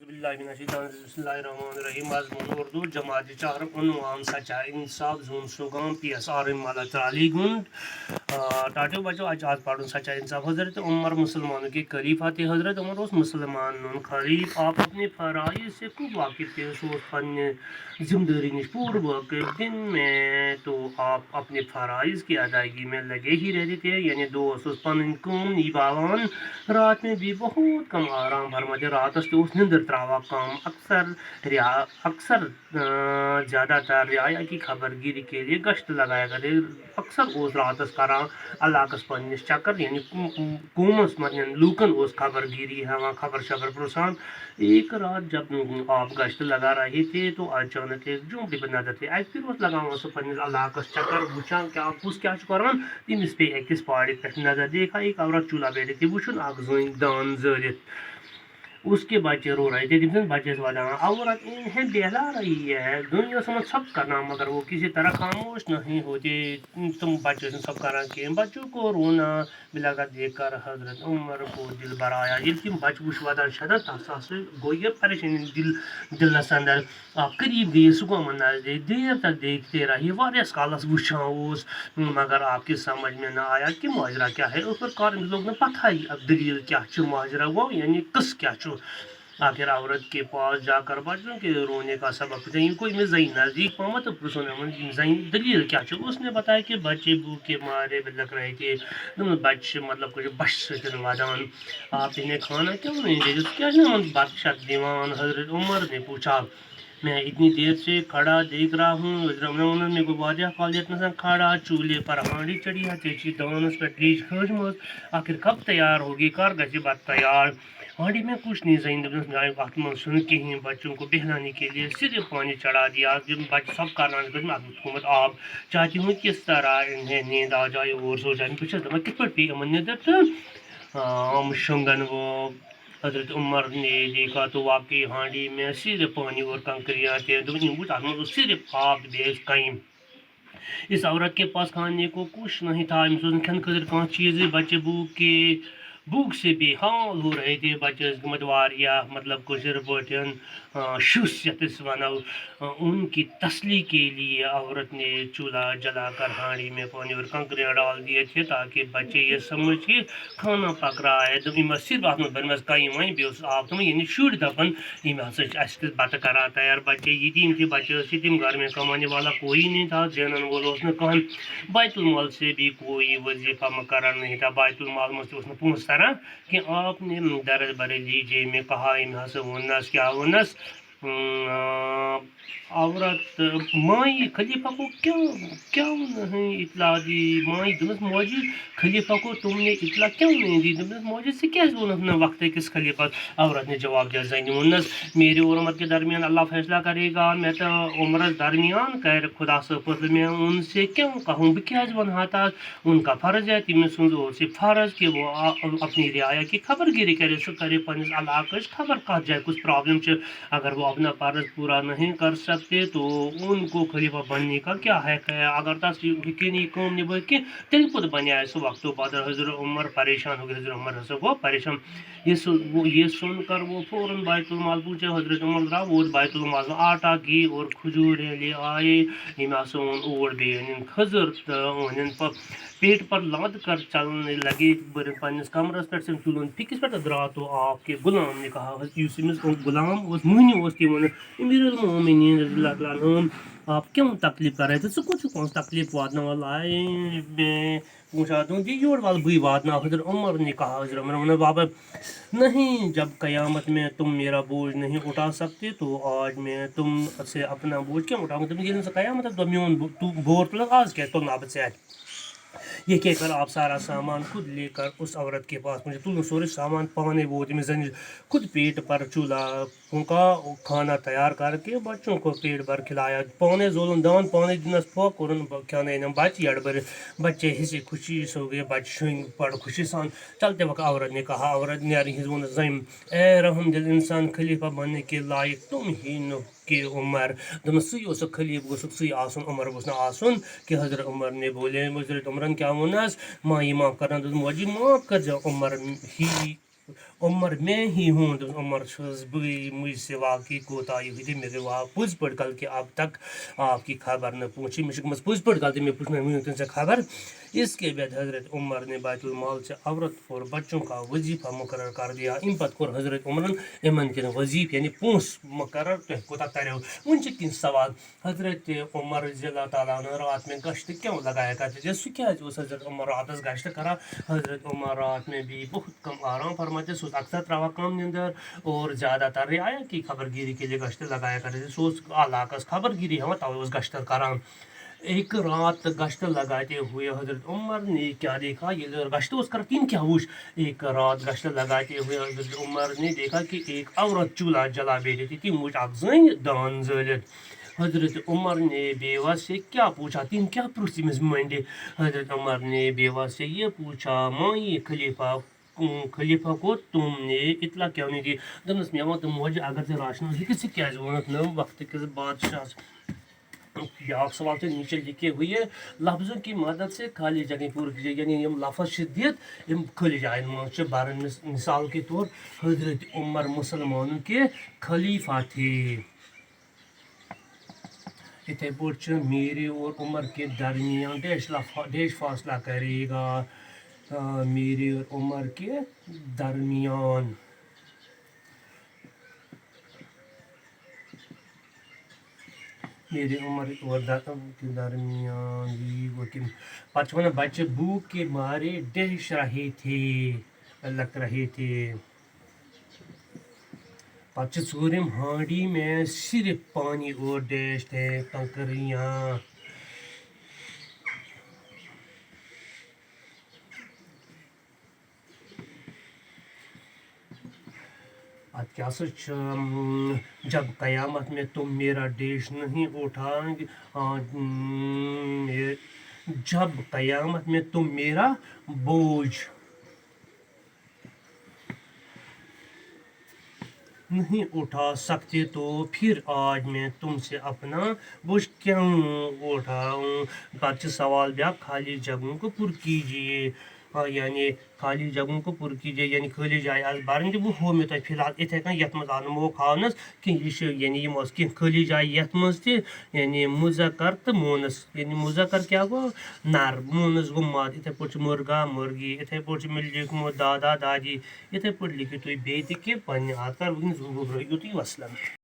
बिस्मिल्लाहिर्रहमानिर्रहीम। मज़मून उर्दू जमात 4 उन्वान सच्चा इंसाफ zone सुगाम PSR माला त्राली गुंड टाटो बचो आज पढ़ो सच्चा इंसाफ। हज़रत उमर मुसलमानों के खलीफा थे। हज़रत उमर उस मुसलमान खलीफ आप अपने फ़राइज़ से खूब वाकिफ़ थे। अपने ज़िम्मेदारी निश पूर्व वाकिफ़। दिन में तो आप अपने फ़राइज़ की अदायगी में लगे ही रहते थे, यानी दोस्त पन कम निभावान। रात में भी बहुत कम आराम फरमाते। रात निंदर त्रावा काम अक्सर ज़्यादातर रियाया की खबरगिरी के लिए गश्त लगाया करते। अक्सर उस रात करा अलाकस पन्निस चक्कर यानी कूमस मतलब लूकन उस खबरगिरी हवा खबर शबर प्रोसान। एक रात जब आप गश्त लगा रहे थे तो अचानक एक झुंपड़ी पर नजर थे। फिर उस लगा सो पन्निस अलाकस चक्कर वुचान क्या पुस क्या करान तमिस पे अकिस पहाड़ी पे नजर देखा एक औरत चूल्हा बैठे थे वुचन अख जोन दान जलित उसके बच्चे रो रहे थे। जिन बच्चे से वादा औरत इन्हें बहला रही है, दुनिया समझ सब करना मगर वो किसी तरह खामोश नहीं होते। तुम बच्चों से सब करना के बच्चों को रोना मिलाकर देखकर हजरत उमर को दिल भर आया। यदि बच बुश वादा शदत तहसास गोये परेशानी दिल अंदर आप करीब गए सुबह मना देर तक देखते रहे वारियस कालस वुचाओस मगर आपकी समझ में ना आया कि माजरा क्या है। उस पर कार लोग ने पता ही अब दलील क्या माजरा वो यानी कस क्या आखिर औरत के पास जाकर बच्चों के रोने का सबक कोई में जई नजदीक पामा तो जई दलील क्या उसने बताया कि बच्चे भूख के मारे लग रहे थे। बच्चे मतलब कुछ बश वादान आप इन्हें खाना क्यों नहीं दे क्या बादशाह दीवान हजरत उमर ने पूछा। मैं इतनी देर से खड़ा देख रहा हूँ। उन्होंने गुबारिया कॉलेज में खड़ा चूल्हे पर हांडी चढ़ी है तेजी दानस पर ट्रीज खोजमोज आखिर कब तैयार होगी कार गसी बात तैयार हांडी में कुछ नहीं जैन सुन के ही बच्चों को बहलाने के लिए सिर्फ पानी चढ़ा दिया। बच्चे सब करना हुकूमत आप चाहती हूँ किस तरह इन्हें नींद आ जाए और सो जाए कुछ किस पर पी अमन शुंगन वो हजरत उमर ने देखा तो वाकई हांडी में सिर्फ पानी और कंकरियाँ थे। तो सिर्फ आप बेस कहीं इस औरत के पास खाने को कुछ नहीं था। खन खर कह चीज़ बच्चे भूख से बेहाल हो रहे थे। बच्चे मदवारिया मतलब कुशर पटन शुस वनो उनकी तसली के लिए औरत ने चूल्हा जलाकर हांडी में पानी और कंकरियाँ डाल दिए थे ताकि बच्चे ये समझ के खाना पक रहा है। तो इम सिर्फ आप बन कहीं वहीं बेस आप तुम यानी शुर दपन इम बत करा तैयार। बच्चे यतीम थे बच्चे यतीम घर में कमाने वाला कोई नहीं था। जैनन वालों ने कहा बैतुल माल से भी कोई वजीफा मकर्रर नहीं था। बैतुल माल में उसने पूछता रहा कि आपने दर्ज भरे लीजिए। में कहा यहाँ से वनस क्या वनस औरत माई खलीफा को क्यों क्यों नहीं इतला दी। माई दुमस मौजूद खलीफा को तुमने इतला क्यों नहीं दी। दुमस मौजूद से क्या वक्त है किस खलीफा। औरत ने जवाब दिया जैन वनस मेरे और उमर के दरमियान अल्लाह फैसला करेगा। मैं तो उमर दरमियान कर खुदा से फजल में उनसे क्यों कहूँ क्या वनहा था उनका फ़र्ज है तिम सुन से फ़र्ज कि वो अपनी रियाया की खबरगिरी करे सो करे पन्निस अलाकश खबर कह जाए कुछ प्रॉब्लम अगर वो अपना फ़र्ज पूरा नहीं कर सकते तो उनको खलीफा बनने का क्या है। अगर तस कम निभ कि तेल खुद बने सो वक्त बाद हजरत उमर परेशान हो गए। हजरत उमर हसन वो परेशान ये सुनकर वो फ़ौरन बैतुल माल पूछे। हजरत उमर द्रा वो बैतुल माल में आटा घी और खजूरें ले आए। और बेन खजर तो पेट पर लाद कर चलने लगे। पन्निस कमरस पे चुलन फिकिस पे द्रा तो आपके गुलाम ने कहा गुलाम मुहनी मोमिनीन आप क्यों तकलीफ कर रहे थे सो कुछ कौन तकलीफ वादना वाला है। पूछा तुम जी जोड़ वाल बुई वादना। हजरत उमर ने कहा हजरत उमर बाबा नहीं जब कयामत में तुम मेरा बोझ नहीं उठा सकते तो आज मैं तुम से अपना बोझ क्यों उठाऊंगा। तुम कयामत तो म्यून बोर तुल आज क्या तुम आप से ये कहकर आप सारा सामान खुद लेकर उस औरत के पास मुझे तुम सोरे सामान पाने वो जन खुद पेट पर चूल्हा फूका खाना तैयार करके बच्चों को पेट भर खिलाया। पौने जोलन दान पौने दिन फोक और खाने बच्चे अड़बर बच्चे हिस्से खुशी सो गए। बच्चे बड़ खुशी सान चलते वक्त औरत ने कहा औरत ने वो जम ए रहम दिल इंसान खलीफा बनने के लायक तुम ही न कि उमर दम सही खलीफ गई आसन उमर गो आसन कि हजरत उमर ने बोले हजरत उमरन क्या वनस माँ माफ़ करना मौजी माफ़ कर जा उमर ही عمر میں ہی ہوں عمر چھس بھائی مجھ سے واقعی کوتاہی ہوئی تھی میرے پوز پڑ کل کہ اب تک آپ کی خبر نہ پہنچی مجھ گمس پوز پڑ کل میں پوچھ میں تم سے خبر. اس کے بعد حضرت عمر نے بیت المال سے عورت اور بچوں کا وظیفہ مقرر کر دیا. ام پتہ کور حضرت عمرن امن کن وظیف یعنی پونس مقرر تہ کوتا تریو. ون کن سوال حضرت عمر رضی اللہ تعالیٰ عنہ رات میں گشت کیوں لگایا کرتے تھے سہ کیا حضرت عمر راتس گشت کران. حضرت عمر رات میں بھی بہت کم آرام فرماتے سہ اکثر تراوا کم نندر اور زیادہ تر رعایا کی خبر گیری کے لیے گشت لگایا کرتے تھے. سہ علاقس خبر گیری ہوا توے گشت کران. ایک رات گشت لگاتے ہوئے حضرت عمر نے کیا دیکھا یہ گشت اس کر تین کیا وش. ایک رات گشت لگاتے ہوئے حضرت عمر نے دیکھا کہ ایک عورت چولہا جلا بیٹھی تھی. تم وچ اک زن دان زلت. حضرت عمر نے بیوہ سے کیا پوچھا تم کیا پرچھ تمس منڈے. حضرت عمر نے بیوہ سے یہ پوچھا مائی خلیفہ کو تم نے اطلاع کیوں نہیں دی. دپس مے ون تم موجہ اگر ژے راشن ہیٚکہِ ژٕ کیازِ وونُکھ نہٕ وقت کس بادشاہس. بیاکھ سوال سے نیچے لکھے ہوئے لفظوں کی مدد سے خالی جگہ پور کیجیے یعنی یم لفظ سے دت یم خالی جائن مجھ برن. مثال کے طور حضرت عمر مسلمانوں کے خلیفہ تھے. اتھے پٲٹھۍ میرے اور عمر کے درمیان ڈیش فاصلہ کرے گا. میرے اور عمر کے درمیان میرے عمر اور کے درمیان پتہ ونان بچے بھوک کے مارے ڈہش رہے تھے لک رہے تھے. پتہ ژوٗرِم ہانڈی میں صرف پانی اور ڈیش تھے کنکریاں. اب کیا سا جب قیامت میں تم میرا ڈیش نہیں اٹھائیں گے جب قیامت میں تم میرا بوجھ نہیں اٹھا سکتے تو پھر آج میں تم سے اپنا بوجھ کیوں اٹھاؤں. پتہ سوال بیا خالی جگہوں کو پر کیجیے یعنی خالی جگہوں کو پر کیجیے یعنی خالی جائے آس برن وہ ہو میں تھی فی الحال اتھے کن یت مز آو موقع ہاونس کہ یہ یعنی یم کی خالی جائے یت مز تہ یعنی مذکر تو مونس یعنی مذکر کیا گو نر مونس گو مد. اتھے پٲٹھۍ مرغا مرغی اتھے پٲٹھۍ مےٚ لیوکھمُت دادا دادی اتھے پٲٹھۍ لیکھِو تُہۍ بیٚیہِ تہِ کینٛہہ پننہِ آتھار وٕنکیٚنس رٲیِو تُہۍ وسلام.